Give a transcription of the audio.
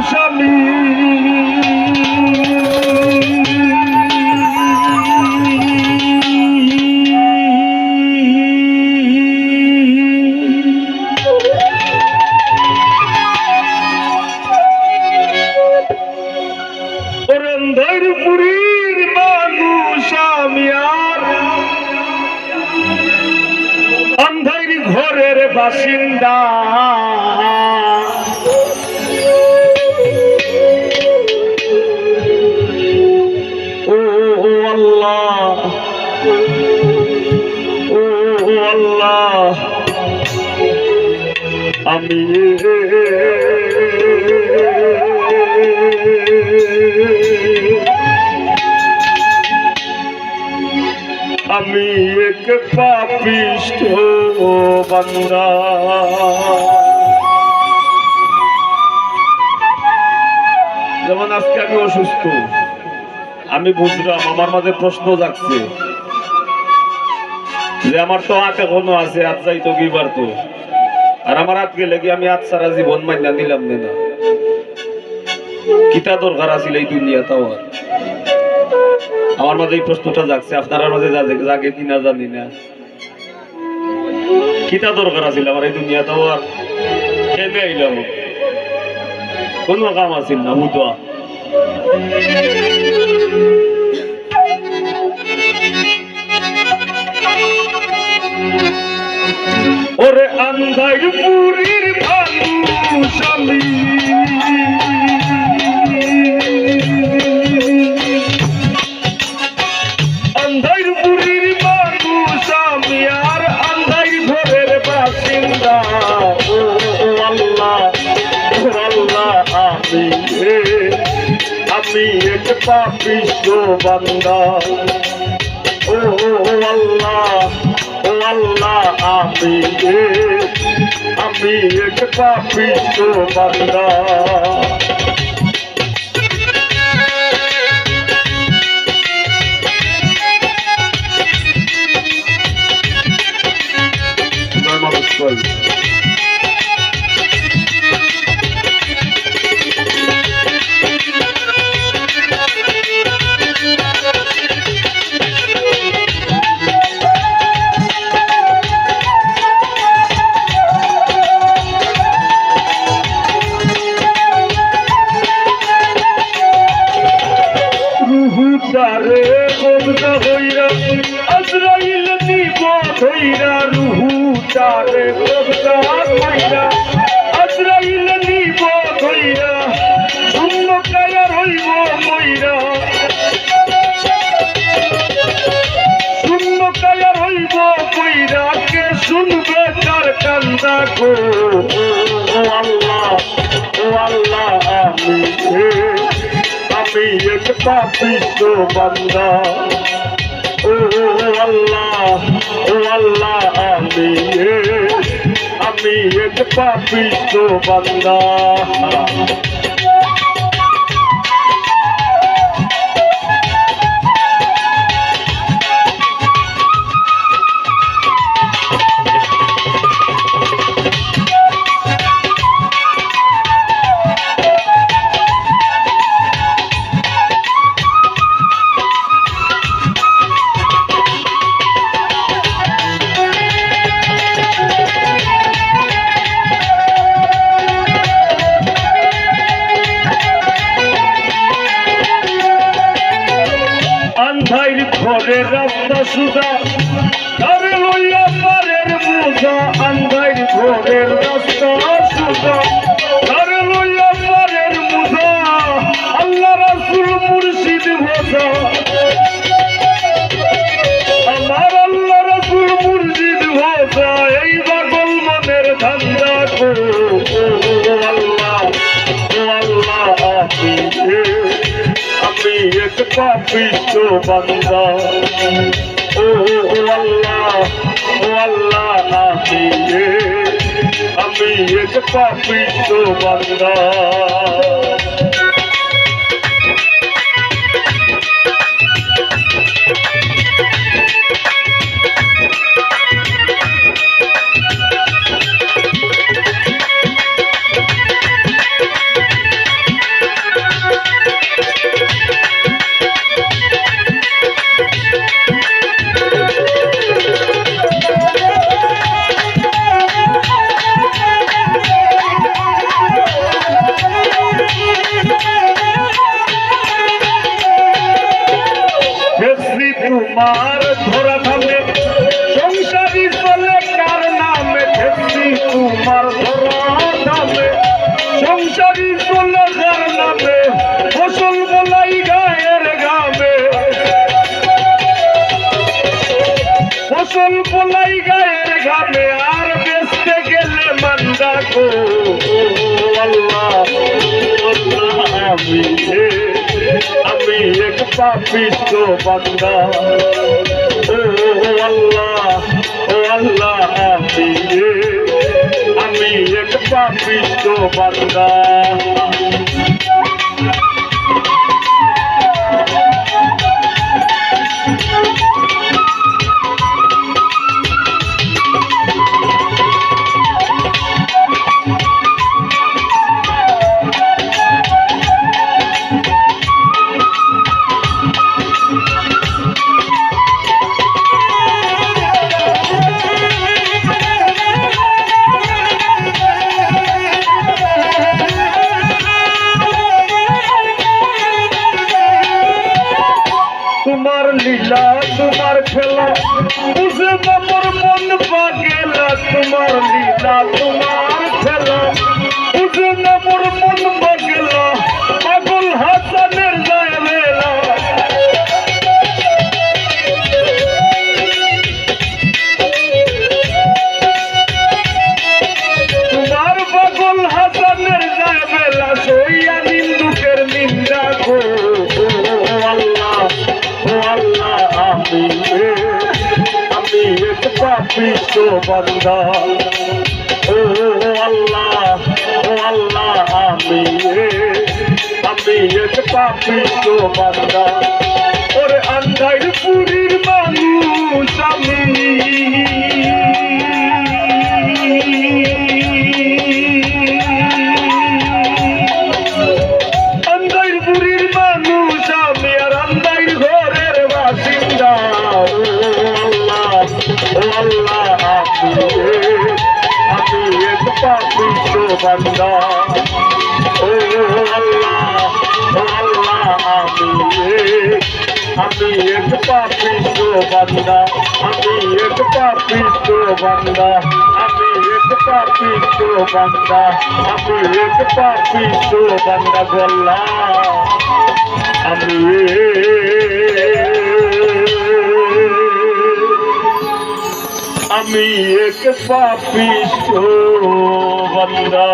আমি অন্ধেরপুরীর মানুষ আমি আর অন্ধের ঘরের বাসিন্দা ও আল্লাহ ও আল্লাহ আমি আমি এক পাপিষ্ঠ বান্দা যেমন আজকে আমি অসুস্থ আমি বুঝলাম আমার মাঝে প্রশ্ন জাগছে যে আমার তো হাত এখনো আছে হাত যাইতো গিবার তো আর আমার হাত গেলে কি আমি হাত সারা জীবন মাইনা নিলাম না কিতা দরকার আছিল এই দুনিয়া তাও আমার মাঝে এই প্রশ্নটা জাগছে আপনার মাঝে জাগে কিনা জানি না কিতা দরকার আছিল আমার এই দুনিয়া তাও আর কেনে আইলাম কোনো কাম আছিল না বুঝা ওরে অন্ধেরপুরীর মানুষ আমি অন্ধেরপুরীর মানুষ আমি আর অন্ধের ঘরের বাসিন্দা ও আল্লাহ ও আল্লাহ আমি এক পাপিষ্ঠ বান্দা ও আল্লাহ ও আল্লাহ আমি এক পাপিষ্ঠ বান্দা রুহুটারে কবজা হইরা আজরাইল নিব ধইরা রুহুটারে কবজা হইরা আজরাইল নিব ধইরা শূন্য কায়া রইব মইরা শূন্য কায়া রইব কইরা কে শুনবে কার কান্দা গো ও আল্লাহ আমি এক পাপিষ্ঠ বান্দা ও আল্লাহ আমি এক পাপিষ্ঠ বান্দা ঘরের রাস্তা সুদা ঘরে লইয়া পারের বোঝা আন্ধার ঘরের রাস্তা সুদা ঘরে লইয়া পারের বোঝা আল্লাহ রাসূল মুর্শিদ ভোজা আমার আল্লাহ রাসূল মুর্শিদ ভোজা এই পাগল মনের ধান্দা গো আল্লাহ আমি এক পাপিষ্ঠ বান্দা ও আল্লাহ আমি এক পাপিষ্ঠ বান্দা পাপিষ্ট বান্দা। ও আল্লাহ আমি এক পাপিষ্ট বান্দা। তোমার লীলা তোমার খেলা বুঝে আমার মন পাগেলা। তোমার লীলা তোমার খেলা বুঝে আমার মন পাগেলা। পাগল হাসানের জায়মেলা তোমার পাগল হাসানের জায়মেলা। সইয়া নিন্দুকের নিন্দা গো আল্লাহ আমি এক পাপিষ্ট বান্দা। ও আল্লাহ আমি এক পাপিষ্ট বান্দা। ওরে আন্ধার পুরীর মানুষ আমি আন্ধার পুরীর মানুষ আমি আর আন্ধার ঘরের বাসিন্দা। ও আল্লাহ আমি এক পাপিষ্ট বান্দা। ও আল্লাহ আমি এক পাপিষ্ট বান্দা। আমি এক পাপিষ্ট বান্দা। আমি এক পাপিষ্ট বান্দা। আমি এক পাপিষ্ট বান্দা গল্লা। আমি এক পাপিষ্ট বান্দা।